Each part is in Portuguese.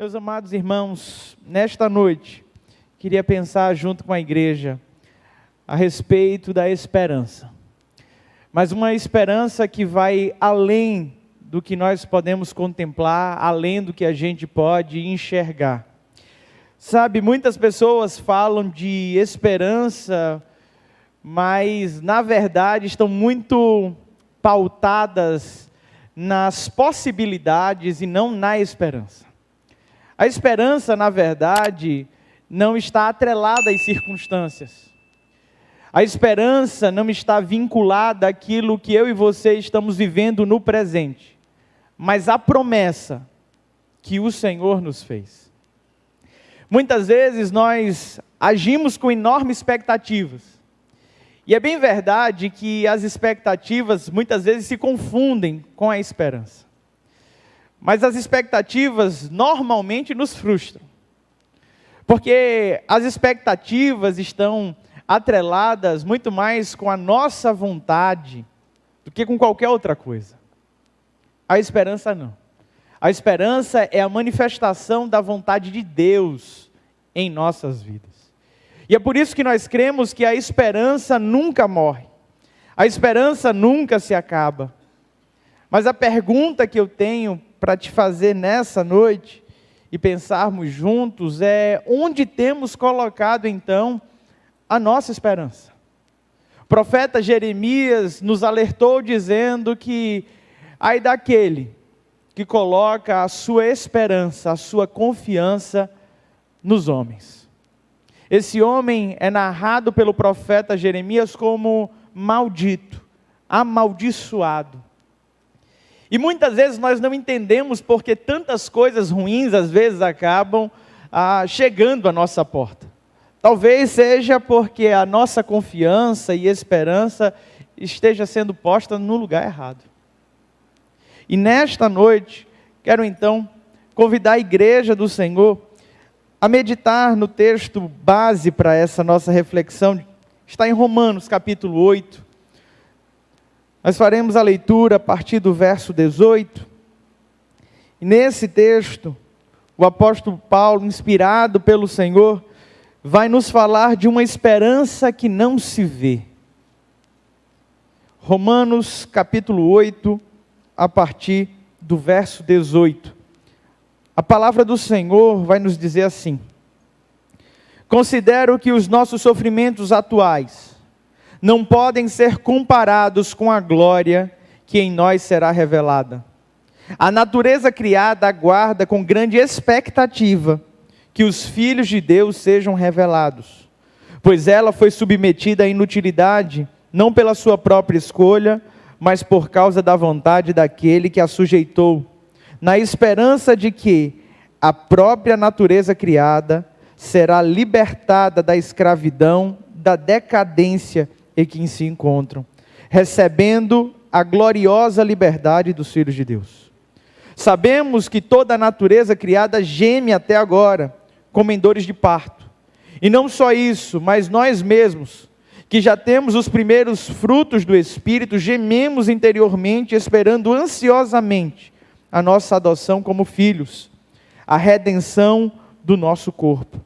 Meus amados irmãos, nesta noite, queria pensar junto com a igreja a respeito da esperança. Mas uma esperança que vai além do que nós podemos contemplar, além do que a gente pode enxergar. Sabe, muitas pessoas falam de esperança, mas na verdade estão muito pautadas nas possibilidades e não na esperança. A esperança, na verdade, não está atrelada às circunstâncias. A esperança não está vinculada àquilo que eu e você estamos vivendo no presente, mas à promessa que o Senhor nos fez. Muitas vezes nós agimos com enormes expectativas. E é bem verdade que as expectativas muitas vezes se confundem com a esperança. Mas as expectativas normalmente nos frustram. Porque as expectativas estão atreladas muito mais com a nossa vontade do que com qualquer outra coisa. A esperança não. A esperança é a manifestação da vontade de Deus em nossas vidas. E é por isso que nós cremos que a esperança nunca morre. A esperança nunca se acaba. Mas a pergunta que eu tenho para te fazer nessa noite e pensarmos juntos é: onde temos colocado então a nossa esperança? O profeta Jeremias nos alertou dizendo que ai daquele que coloca a sua esperança, a sua confiança nos homens. Esse homem é narrado pelo profeta Jeremias como maldito, amaldiçoado. E muitas vezes nós não entendemos porque tantas coisas ruins às vezes acabam chegando à nossa porta. Talvez seja porque a nossa confiança e esperança esteja sendo posta no lugar errado. E nesta noite, quero então convidar a igreja do Senhor a meditar no texto base para essa nossa reflexão. Está em Romanos capítulo 8. Nós faremos a leitura a partir do verso 18. E nesse texto, o apóstolo Paulo, inspirado pelo Senhor, vai nos falar de uma esperança que não se vê. Romanos capítulo 8, a partir do verso 18. A palavra do Senhor vai nos dizer assim: considero que os nossos sofrimentos atuais não podem ser comparados com a glória que em nós será revelada. A natureza criada aguarda com grande expectativa que os filhos de Deus sejam revelados, pois ela foi submetida à inutilidade, não pela sua própria escolha, mas por causa da vontade daquele que a sujeitou, na esperança de que a própria natureza criada será libertada da escravidão, da decadência em que se encontram, recebendo a gloriosa liberdade dos filhos de Deus. Sabemos que toda a natureza criada geme até agora, como em dores de parto. E não só isso, mas nós mesmos, que já temos os primeiros frutos do Espírito, gememos interiormente, esperando ansiosamente a nossa adoção como filhos, a redenção do nosso corpo.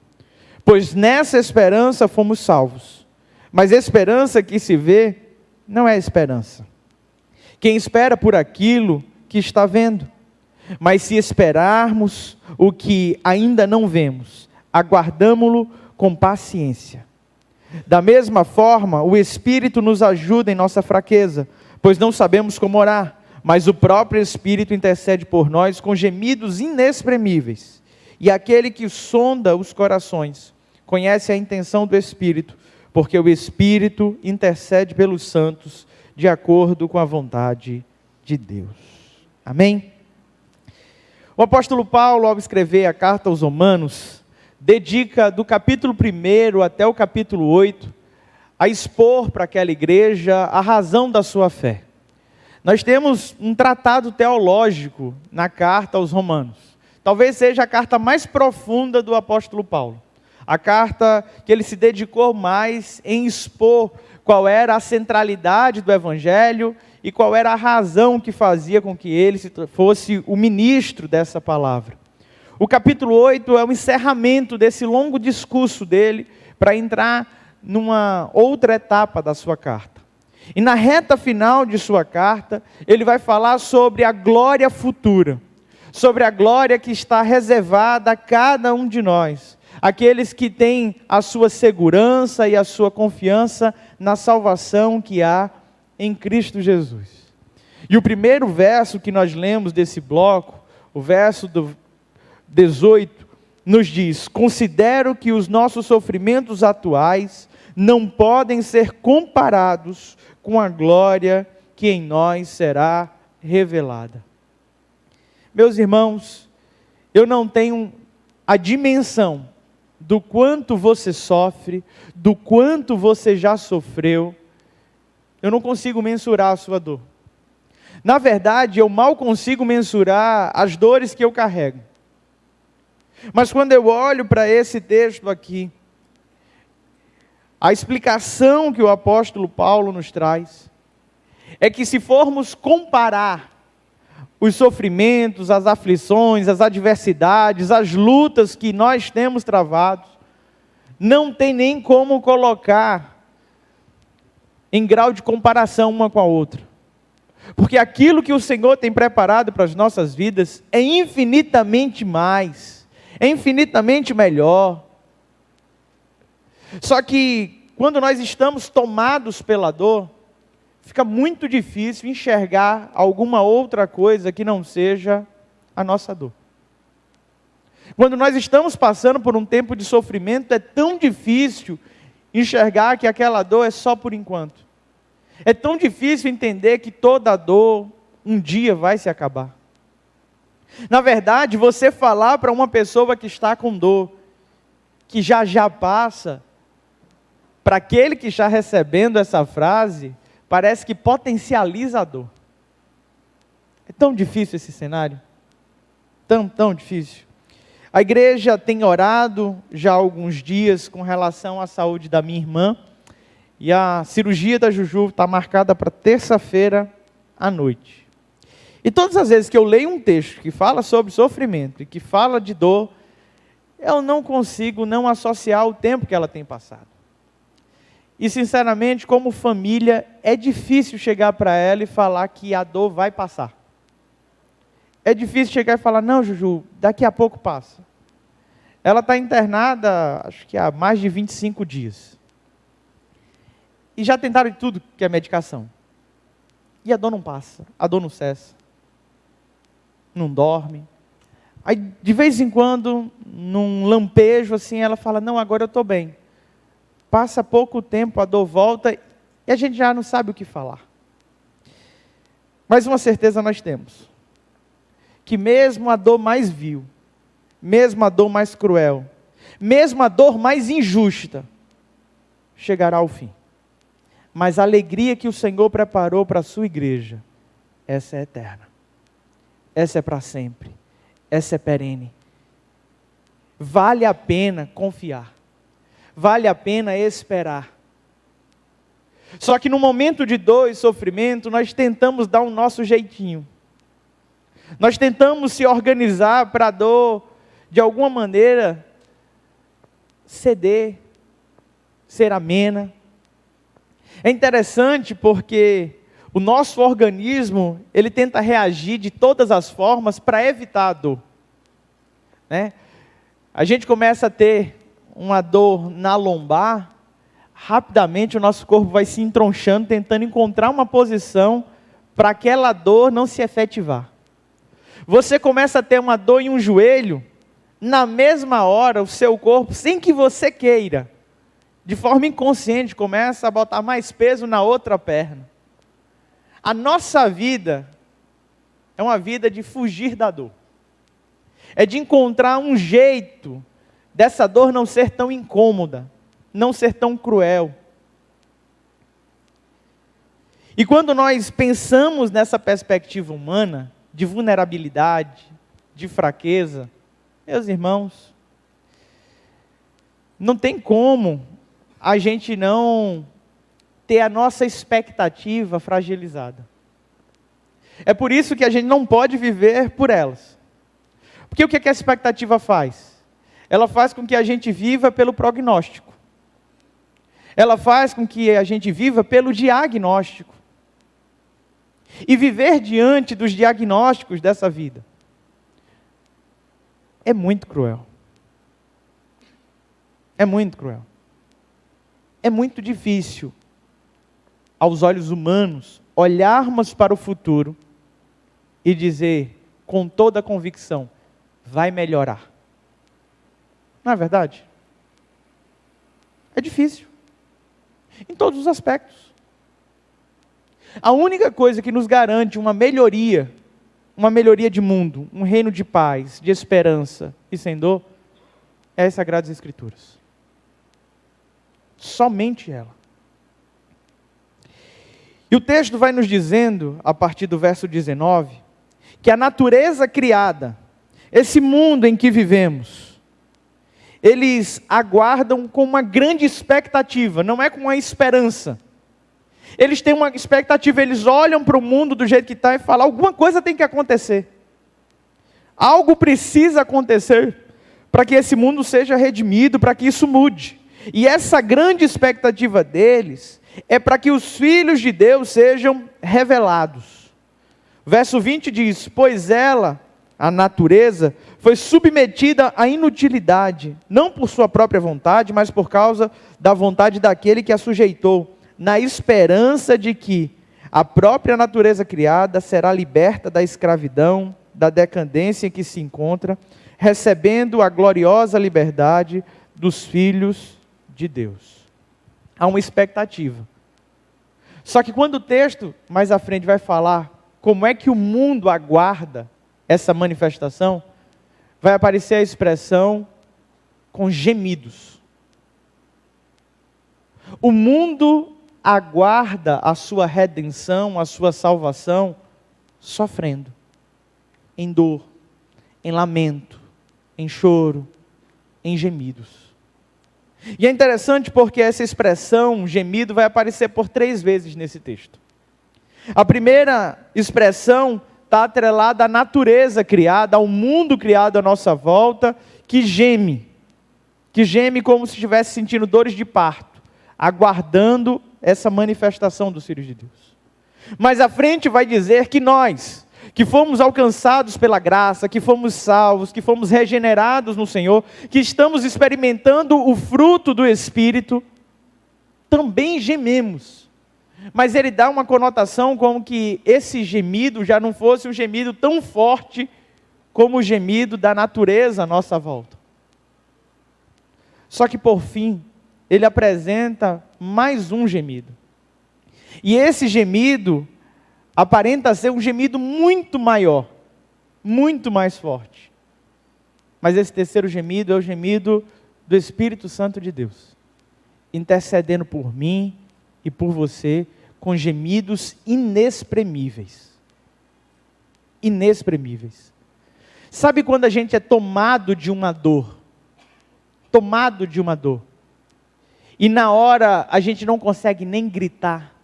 Pois nessa esperança fomos salvos. Mas esperança que se vê não é esperança. Quem espera por aquilo que está vendo. Mas se esperarmos o que ainda não vemos, aguardamo-lo com paciência. Da mesma forma, o Espírito nos ajuda em nossa fraqueza, pois não sabemos como orar, mas o próprio Espírito intercede por nós com gemidos inexprimíveis. E aquele que sonda os corações conhece a intenção do Espírito, porque o Espírito intercede pelos santos de acordo com a vontade de Deus. Amém? O apóstolo Paulo, ao escrever a carta aos Romanos, dedica do capítulo 1 até o capítulo 8 a expor para aquela igreja a razão da sua fé. Nós temos um tratado teológico na carta aos Romanos. Talvez seja a carta mais profunda do apóstolo Paulo. A carta que ele se dedicou mais em expor qual era a centralidade do Evangelho e qual era a razão que fazia com que ele fosse o ministro dessa palavra. O capítulo 8 é o encerramento desse longo discurso dele para entrar numa outra etapa da sua carta. E na reta final de sua carta, ele vai falar sobre a glória futura, sobre a glória que está reservada a cada um de nós, aqueles que têm a sua segurança e a sua confiança na salvação que há em Cristo Jesus. E o primeiro verso que nós lemos desse bloco, o verso do 18, nos diz: considero que os nossos sofrimentos atuais não podem ser comparados com a glória que em nós será revelada. Meus irmãos, eu não tenho a dimensão do quanto você sofre, do quanto você já sofreu. Eu não consigo mensurar a sua dor. Na verdade, eu mal consigo mensurar as dores que eu carrego. Mas quando eu olho para esse texto aqui, a explicação que o apóstolo Paulo nos traz é que, se formos comparar os sofrimentos, as aflições, as adversidades, as lutas que nós temos travados, não tem nem como colocar em grau de comparação uma com a outra. Porque aquilo que o Senhor tem preparado para as nossas vidas é infinitamente mais, é infinitamente melhor. Só que quando nós estamos tomados pela dor, fica muito difícil enxergar alguma outra coisa que não seja a nossa dor. Quando nós estamos passando por um tempo de sofrimento, é tão difícil enxergar que aquela dor é só por enquanto. É tão difícil entender que toda dor um dia vai se acabar. Na verdade, você falar para uma pessoa que está com dor, que já passa, para aquele que está recebendo essa frase, parece que potencializa a dor. É tão difícil esse cenário. Tão difícil. A igreja tem orado já há alguns dias com relação à saúde da minha irmã. E a cirurgia da Juju está marcada para terça-feira à noite. E todas as vezes que eu leio um texto que fala sobre sofrimento e que fala de dor, eu não consigo não associar o tempo que ela tem passado. E sinceramente, como família, é difícil chegar para ela e falar que a dor vai passar. É difícil chegar e falar: não, Juju, daqui a pouco passa. Ela está internada, acho que há mais de 25 dias. E já tentaram de tudo que é medicação. E a dor não passa, a dor não cessa. Não dorme. Aí, de vez em quando, num lampejo assim, ela fala: não, agora eu estou bem. Passa pouco tempo, a dor volta e a gente já não sabe o que falar. Mas uma certeza nós temos: que mesmo a dor mais vil, mesmo a dor mais cruel, mesmo a dor mais injusta, chegará ao fim. Mas a alegria que o Senhor preparou para a sua igreja, essa é eterna. Essa é para sempre. Essa é perene. Vale a pena confiar. Vale a pena esperar. Só que no momento de dor e sofrimento, nós tentamos dar o nosso jeitinho. Nós tentamos se organizar para a dor, de alguma maneira, ceder, ser amena. É interessante porque o nosso organismo, ele tenta reagir de todas as formas para evitar a dor. Né? A gente começa a ter uma dor na lombar, rapidamente o nosso corpo vai se entronchando, tentando encontrar uma posição para aquela dor não se efetivar. Você começa a ter uma dor em um joelho, na mesma hora o seu corpo, sem que você queira, de forma inconsciente, começa a botar mais peso na outra perna. A nossa vida é uma vida de fugir da dor. É de encontrar um jeito dessa dor não ser tão incômoda, não ser tão cruel. E quando nós pensamos nessa perspectiva humana, de vulnerabilidade, de fraqueza, meus irmãos, não tem como a gente não ter a nossa expectativa fragilizada. É por isso que a gente não pode viver por elas. Porque o que a expectativa faz? Ela faz com que a gente viva pelo prognóstico. Ela faz com que a gente viva pelo diagnóstico. E viver diante dos diagnósticos dessa vida é muito cruel. É muito cruel. É muito difícil, aos olhos humanos, olharmos para o futuro e dizer com toda a convicção, vai melhorar. Não é verdade? É difícil. Em todos os aspectos. A única coisa que nos garante uma melhoria de mundo, um reino de paz, de esperança e sem dor, é as Sagradas Escrituras. Somente ela. E o texto vai nos dizendo, a partir do verso 19, que a natureza criada, esse mundo em que vivemos, eles aguardam com uma grande expectativa, não é com uma esperança. Eles têm uma expectativa, eles olham para o mundo do jeito que está e falam, alguma coisa tem que acontecer. Algo precisa acontecer para que esse mundo seja redimido, para que isso mude. E essa grande expectativa deles é para que os filhos de Deus sejam revelados. Verso 20 diz, pois ela, a natureza, foi submetida à inutilidade, não por sua própria vontade, mas por causa da vontade daquele que a sujeitou, na esperança de que a própria natureza criada será liberta da escravidão, da decadência em que se encontra, recebendo a gloriosa liberdade dos filhos de Deus. Há uma expectativa. Só que quando o texto mais à frente vai falar como é que o mundo aguarda essa manifestação, vai aparecer a expressão com gemidos. O mundo aguarda a sua redenção, a sua salvação, sofrendo, em dor, em lamento, em choro, em gemidos. E é interessante porque essa expressão, gemido, vai aparecer por 3 vezes nesse texto. A primeira expressão está atrelada à natureza criada, ao mundo criado à nossa volta, que geme como se estivesse sentindo dores de parto, aguardando essa manifestação dos filhos de Deus. Mas à frente vai dizer que nós, que fomos alcançados pela graça, que fomos salvos, que fomos regenerados no Senhor, que estamos experimentando o fruto do Espírito, também gememos. Mas ele dá uma conotação como que esse gemido já não fosse um gemido tão forte como o gemido da natureza à nossa volta. Só que por fim, ele apresenta mais um gemido. E esse gemido aparenta ser um gemido muito maior, muito mais forte. Mas esse terceiro gemido é o gemido do Espírito Santo de Deus, intercedendo por mim e por você, com gemidos inexprimíveis. Inexprimíveis. Sabe quando a gente é tomado de uma dor? Tomado de uma dor. E na hora a gente não consegue nem gritar,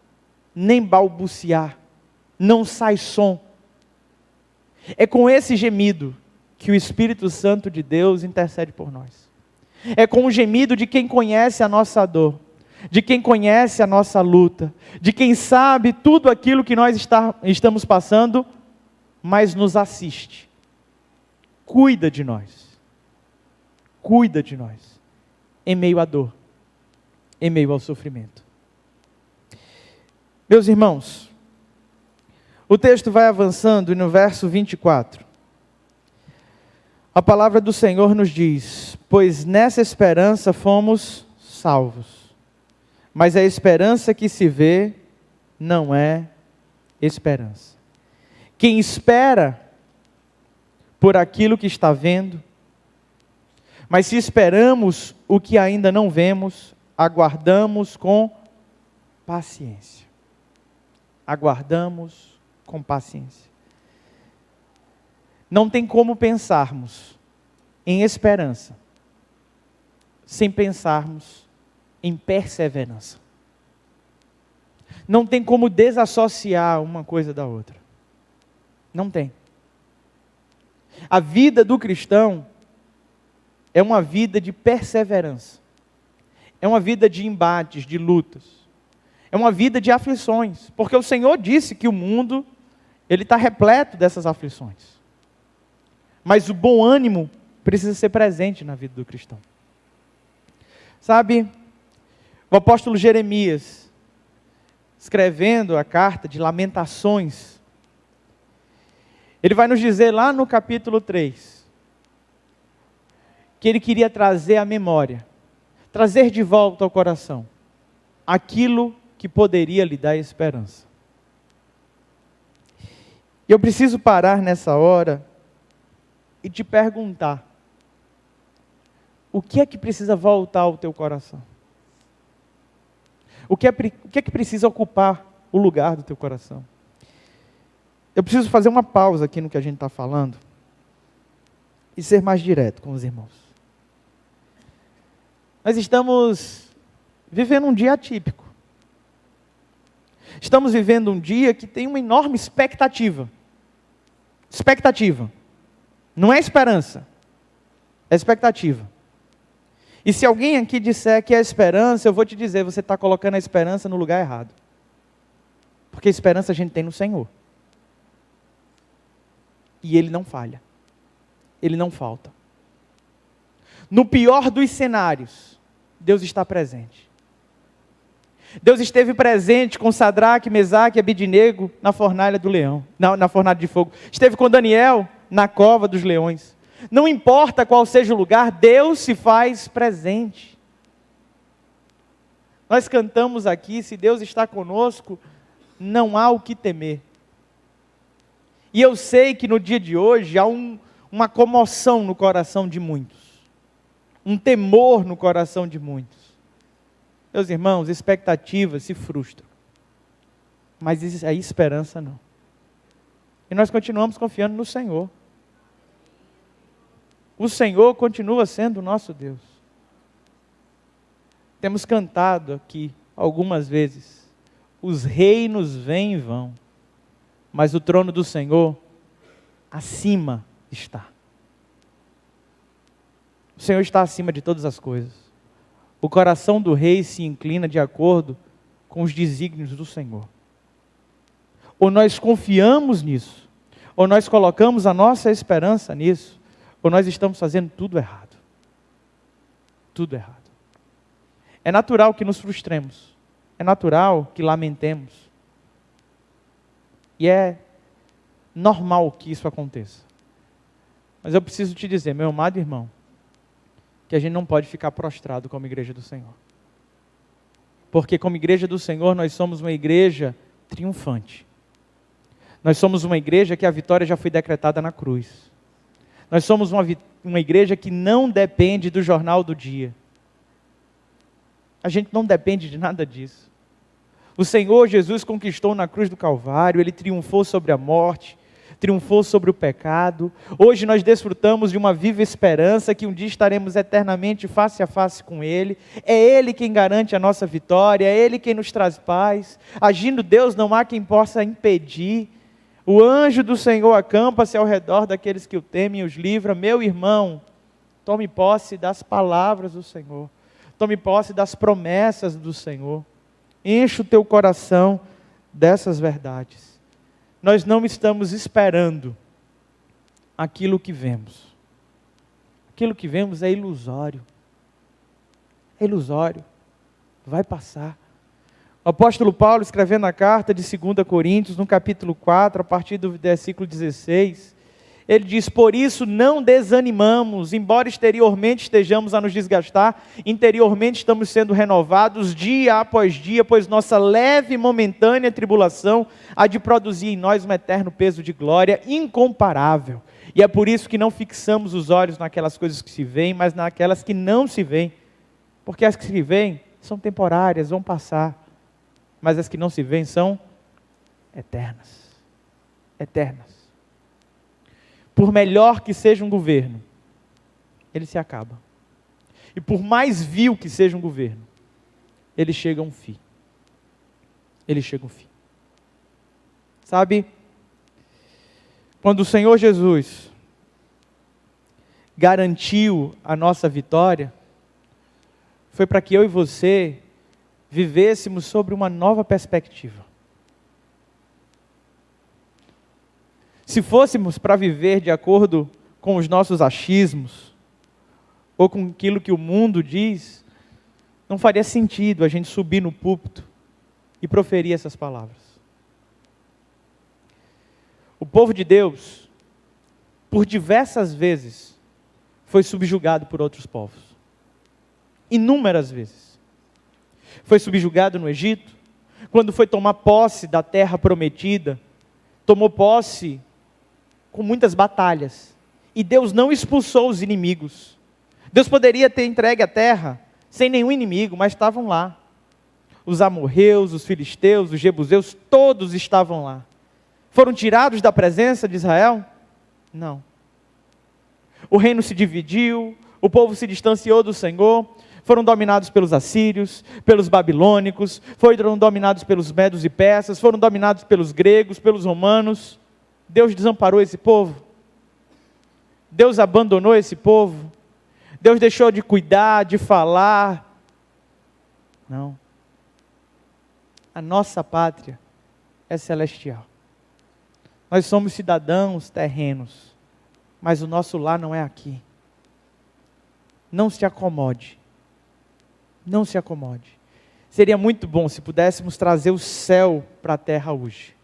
nem balbuciar, não sai som. É com esse gemido que o Espírito Santo de Deus intercede por nós. É com o gemido de quem conhece a nossa dor, de quem conhece a nossa luta, de quem sabe tudo aquilo que nós estamos passando, mas nos assiste. Cuida de nós. Cuida de nós. Em meio à dor. Em meio ao sofrimento. Meus irmãos, o texto vai avançando e no verso 24, a palavra do Senhor nos diz, pois nessa esperança fomos salvos, mas a esperança que se vê não é esperança. Quem espera por aquilo que está vendo, mas se esperamos o que ainda não vemos, aguardamos com paciência. Aguardamos com paciência. Não tem como pensarmos em esperança sem pensarmos em perseverança. Não tem como desassociar uma coisa da outra. Não tem. A vida do cristão é uma vida de perseverança. É uma vida de embates, de lutas. É uma vida de aflições. Porque o Senhor disse que o mundo, ele está repleto dessas aflições. Mas o bom ânimo precisa ser presente na vida do cristão. Sabe, o apóstolo Jeremias, escrevendo a carta de Lamentações, ele vai nos dizer lá no capítulo 3, que ele queria trazer à memória, trazer de volta ao coração, aquilo que poderia lhe dar esperança. E eu preciso parar nessa hora e te perguntar, o que é que precisa voltar ao teu coração? O que é que precisa ocupar o lugar do teu coração? Eu preciso fazer uma pausa aqui no que a gente está falando e ser mais direto com os irmãos. Nós estamos vivendo um dia atípico. Estamos vivendo um dia que tem uma enorme expectativa. Expectativa. Não é esperança, é expectativa. E se alguém aqui disser que é esperança, eu vou te dizer, você está colocando a esperança no lugar errado. Porque esperança a gente tem no Senhor. E Ele não falha. Ele não falta. No pior dos cenários, Deus está presente. Deus esteve presente com Sadraque, Mesaque e Abidnego na fornalha do leão, na fornalha de fogo. Esteve com Daniel na cova dos leões. Não importa qual seja o lugar, Deus se faz presente. Nós cantamos aqui, se Deus está conosco, não há o que temer. E eu sei que no dia de hoje há uma comoção no coração de muitos. Um temor no coração de muitos. Meus irmãos, expectativas se frustram. Mas a esperança não. E nós continuamos confiando no Senhor. O Senhor continua sendo o nosso Deus. Temos cantado aqui algumas vezes, os reinos vêm e vão, mas o trono do Senhor acima está. O Senhor está acima de todas as coisas. O coração do rei se inclina de acordo com os desígnios do Senhor. Ou nós confiamos nisso, ou nós colocamos a nossa esperança nisso, ou nós estamos fazendo tudo errado. Tudo errado. É natural que nos frustremos. É natural que lamentemos. E é normal que isso aconteça. Mas eu preciso te dizer, meu amado irmão, que a gente não pode ficar prostrado como igreja do Senhor. Porque como igreja do Senhor, nós somos uma igreja triunfante. Nós somos uma igreja que a vitória já foi decretada na cruz. Nós somos uma igreja que não depende do jornal do dia. A gente não depende de nada disso. O Senhor Jesus conquistou na cruz do Calvário, Ele triunfou sobre a morte, triunfou sobre o pecado. Hoje nós desfrutamos de uma viva esperança que um dia estaremos eternamente face a face com Ele. É Ele quem garante a nossa vitória, é Ele quem nos traz paz. Agindo Deus, não há quem possa impedir. O anjo do Senhor acampa-se ao redor daqueles que o temem e os livra. Meu irmão, tome posse das palavras do Senhor. Tome posse das promessas do Senhor. Enche o teu coração dessas verdades. Nós não estamos esperando aquilo que vemos. Aquilo que vemos é ilusório. É ilusório. Vai passar. O apóstolo Paulo, escrevendo a carta de 2 Coríntios, no capítulo 4, a partir do versículo 16, ele diz: por isso não desanimamos, embora exteriormente estejamos a nos desgastar, interiormente estamos sendo renovados dia após dia, pois nossa leve e momentânea tribulação há de produzir em nós um eterno peso de glória incomparável. E é por isso que não fixamos os olhos naquelas coisas que se veem, mas naquelas que não se veem, porque as que se veem são temporárias, vão passar. Mas as que não se veem são eternas. Eternas. Por melhor que seja um governo, ele se acaba. E por mais vil que seja um governo, ele chega a um fim. Ele chega a um fim. Sabe, quando o Senhor Jesus garantiu a nossa vitória, foi para que eu e você vivêssemos sobre uma nova perspectiva. Se fôssemos para viver de acordo com os nossos achismos, ou com aquilo que o mundo diz, não faria sentido a gente subir no púlpito e proferir essas palavras. O povo de Deus, por diversas vezes, foi subjugado por outros povos. Inúmeras vezes. Foi subjugado no Egito, quando foi tomar posse da terra prometida, tomou posse com muitas batalhas. E Deus não expulsou os inimigos. Deus poderia ter entregue a terra sem nenhum inimigo, mas estavam lá. Os amorreus, os filisteus, os jebuseus, todos estavam lá. Foram tirados da presença de Israel? Não. O reino se dividiu, o povo se distanciou do Senhor, foram dominados pelos assírios, pelos babilônicos, foram dominados pelos medos e persas, foram dominados pelos gregos, pelos romanos. Deus desamparou esse povo? Deus abandonou esse povo? Deus deixou de cuidar, de falar? Não. A nossa pátria é celestial. Nós somos cidadãos terrenos, mas o nosso lar não é aqui. Não se acomode. Não se acomode. Seria muito bom se pudéssemos trazer o céu para a terra hoje.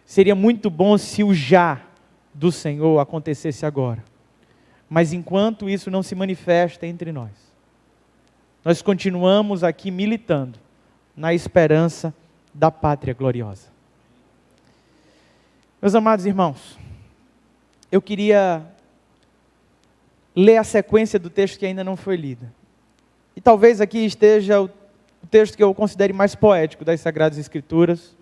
Seria muito bom se o já do Senhor acontecesse agora. Mas enquanto isso não se manifesta entre nós, nós continuamos aqui militando na esperança da pátria gloriosa. Meus amados irmãos, eu queria ler a sequência do texto que ainda não foi lida. E talvez aqui esteja o texto que eu considere mais poético das Sagradas Escrituras,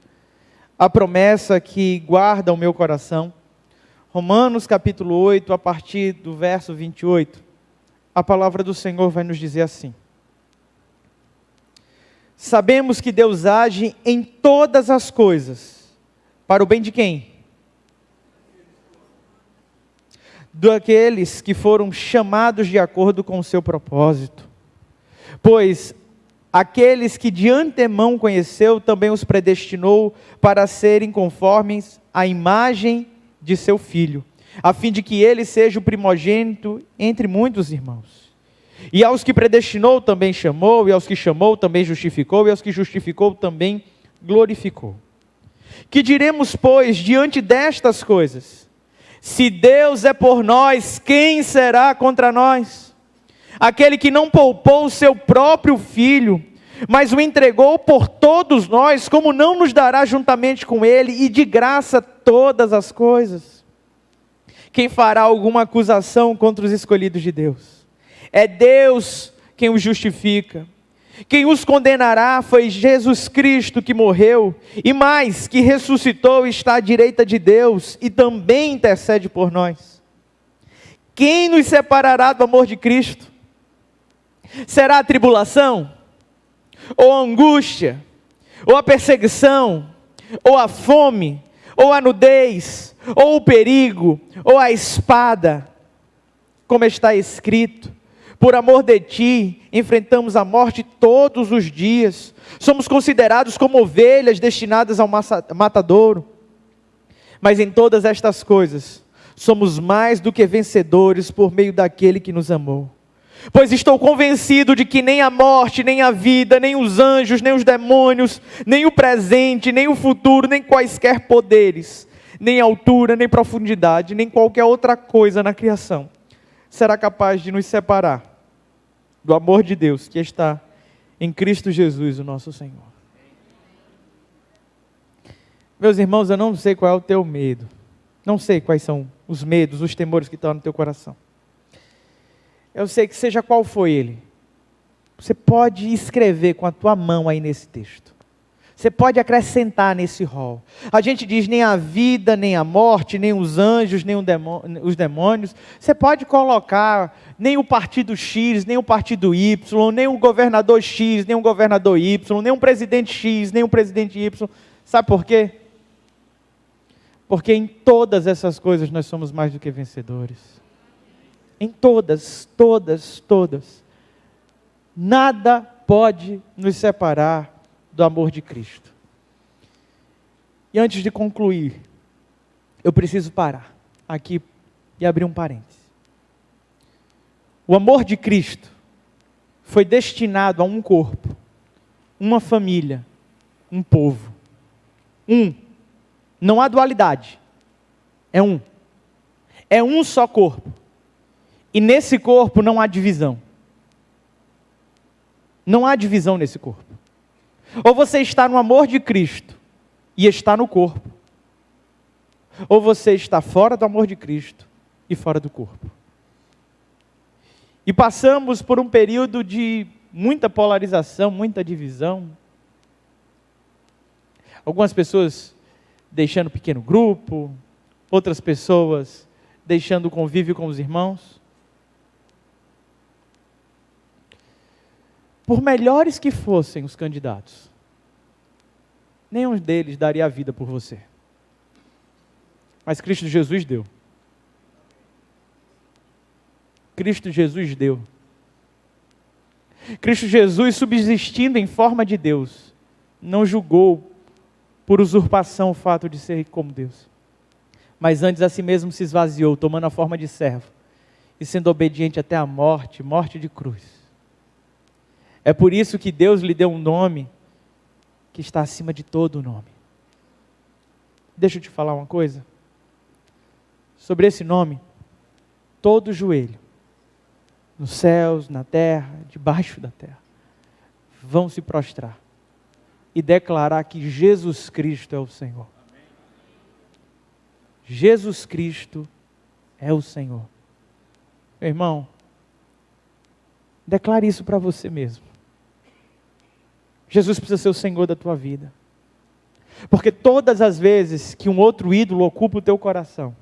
a promessa que guarda o meu coração. Romanos capítulo 8, a partir do verso 28, a palavra do Senhor vai nos dizer assim: sabemos que Deus age em todas as coisas, para o bem de quem? Daqueles que foram chamados de acordo com o seu propósito. Pois aqueles que de antemão conheceu, também os predestinou para serem conformes à imagem de seu Filho, a fim de que ele seja o primogênito entre muitos irmãos. E aos que predestinou também chamou, e aos que chamou também justificou, e aos que justificou também glorificou. Que diremos, pois, diante destas coisas? Se Deus é por nós, quem será contra nós? Aquele que não poupou o seu próprio Filho, mas o entregou por todos nós, como não nos dará juntamente com ele e de graça todas as coisas? Quem fará alguma acusação contra os escolhidos de Deus? É Deus quem os justifica. Quem os condenará foi Jesus Cristo, que morreu, e mais, que ressuscitou e está à direita de Deus, e também intercede por nós. Quem nos separará do amor de Cristo? Será a tribulação? Ou a angústia? Ou a perseguição? Ou a fome? Ou a nudez? Ou o perigo? Ou a espada? Como está escrito: por amor de ti, enfrentamos a morte todos os dias. Somos considerados como ovelhas destinadas ao matadouro. Mas em todas estas coisas, somos mais do que vencedores por meio daquele que nos amou. Pois estou convencido de que nem a morte, nem a vida, nem os anjos, nem os demônios, nem o presente, nem o futuro, nem quaisquer poderes, nem altura, nem profundidade, nem qualquer outra coisa na criação será capaz de nos separar do amor de Deus que está em Cristo Jesus, o nosso Senhor. Meus irmãos, eu não sei qual é o teu medo. Não sei quais são os medos, os temores que estão no teu coração. Eu sei que seja qual for ele, você pode escrever com a tua mão aí nesse texto. Você pode acrescentar nesse rol. A gente diz nem a vida, nem a morte, nem os anjos, nem os demônios. Você pode colocar nem o partido X, nem o partido Y, nem o governador X, nem o governador Y, nem um presidente X, nem um presidente Y. Sabe por quê? Porque em todas essas coisas nós somos mais do que vencedores. em todas. Nada pode nos separar do amor de Cristo. E antes de concluir, eu preciso parar aqui e abrir um parênteses. O amor de Cristo foi destinado a um corpo, uma família, um povo. Não há dualidade. É um. É um só corpo. E nesse corpo não há divisão. Não há divisão nesse corpo. Ou você está no amor de Cristo e está no corpo, ou você está fora do amor de Cristo e fora do corpo. E passamos por um período de muita polarização, muita divisão. Algumas pessoas deixando pequeno grupo, outras pessoas deixando o convívio com os irmãos. Por melhores que fossem os candidatos, nenhum deles daria a vida por você. Mas Cristo Jesus deu. Cristo Jesus deu. Cristo Jesus, subsistindo em forma de Deus, não julgou por usurpação o fato de ser como Deus, mas antes a si mesmo se esvaziou, tomando a forma de servo, e sendo obediente até a morte, morte de cruz. É por isso que Deus lhe deu um nome que está acima de todo nome. Deixa eu te falar uma coisa. Sobre esse nome, todo joelho, nos céus, na terra, debaixo da terra, vão se prostrar e declarar que Jesus Cristo é o Senhor. Jesus Cristo é o Senhor. Meu irmão, declare isso para você mesmo. Jesus precisa ser o Senhor da tua vida. Porque todas as vezes que um outro ídolo ocupa o teu coração,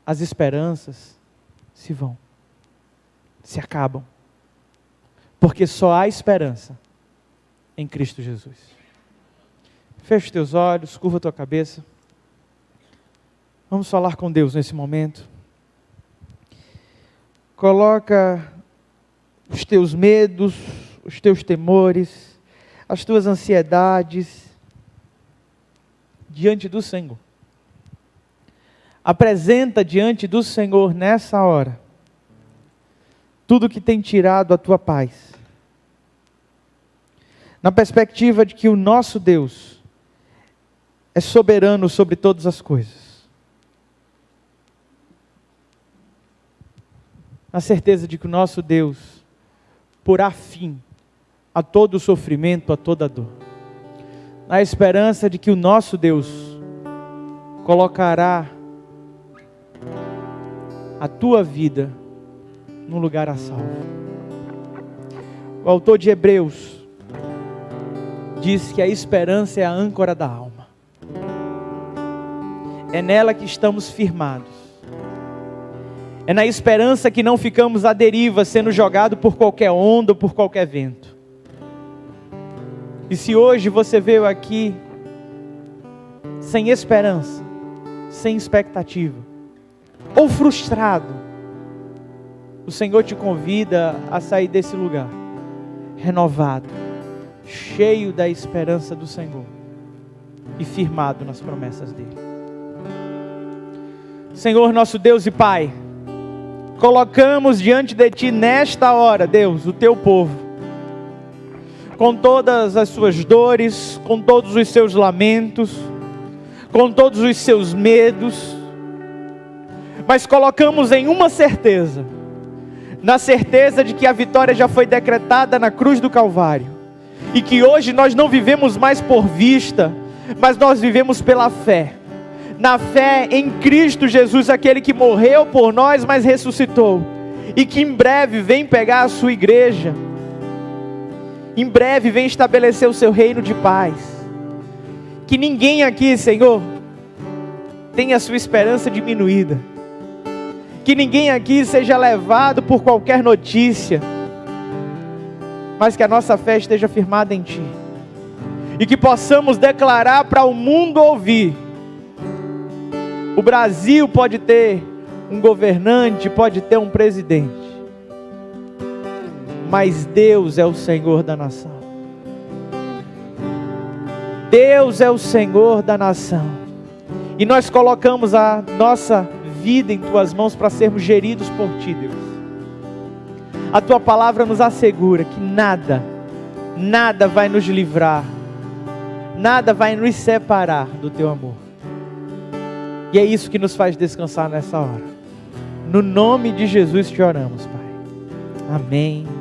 as esperanças se vão, se acabam. Porque só há esperança em Cristo Jesus. Fecha os teus olhos, curva a tua cabeça. Vamos falar com Deus nesse momento. Coloca os teus medos, os teus temores, as tuas ansiedades diante do Senhor. Apresenta diante do Senhor nessa hora tudo que tem tirado a tua paz. Na perspectiva de que o nosso Deus é soberano sobre todas as coisas. Na certeza de que o nosso Deus porá fim a todo o sofrimento, a toda a dor. Na esperança de que o nosso Deus colocará a tua vida num lugar a salvo. O autor de Hebreus diz que a esperança é a âncora da alma. É nela que estamos firmados. É na esperança que não ficamos à deriva, sendo jogados por qualquer onda ou por qualquer vento. E se hoje você veio aqui sem esperança, sem expectativa, ou frustrado, o Senhor te convida a sair desse lugar, renovado, cheio da esperança do Senhor e firmado nas promessas dEle. Senhor, nosso Deus e Pai, colocamos diante de Ti nesta hora, Deus, o Teu povo, com todas as suas dores, com todos os seus lamentos, com todos os seus medos, mas colocamos em uma certeza, na certeza de que a vitória já foi decretada na cruz do Calvário, e que hoje nós não vivemos mais por vista, mas nós vivemos pela fé, na fé em Cristo Jesus, aquele que morreu por nós, mas ressuscitou, e que em breve vem pegar a sua igreja, em breve vem estabelecer o seu reino de paz. Que ninguém aqui, Senhor, tenha a sua esperança diminuída, que ninguém aqui seja levado por qualquer notícia, mas que a nossa fé esteja firmada em Ti, e que possamos declarar para o mundo ouvir: o Brasil pode ter um governante, pode ter um presidente, mas Deus é o Senhor da nação. Deus é o Senhor da nação. E nós colocamos a nossa vida em Tuas mãos para sermos geridos por Ti, Deus. A Tua palavra nos assegura que nada vai nos livrar, nada vai nos separar do Teu amor. E é isso que nos faz descansar nessa hora. No nome de Jesus te oramos, Pai. Amém.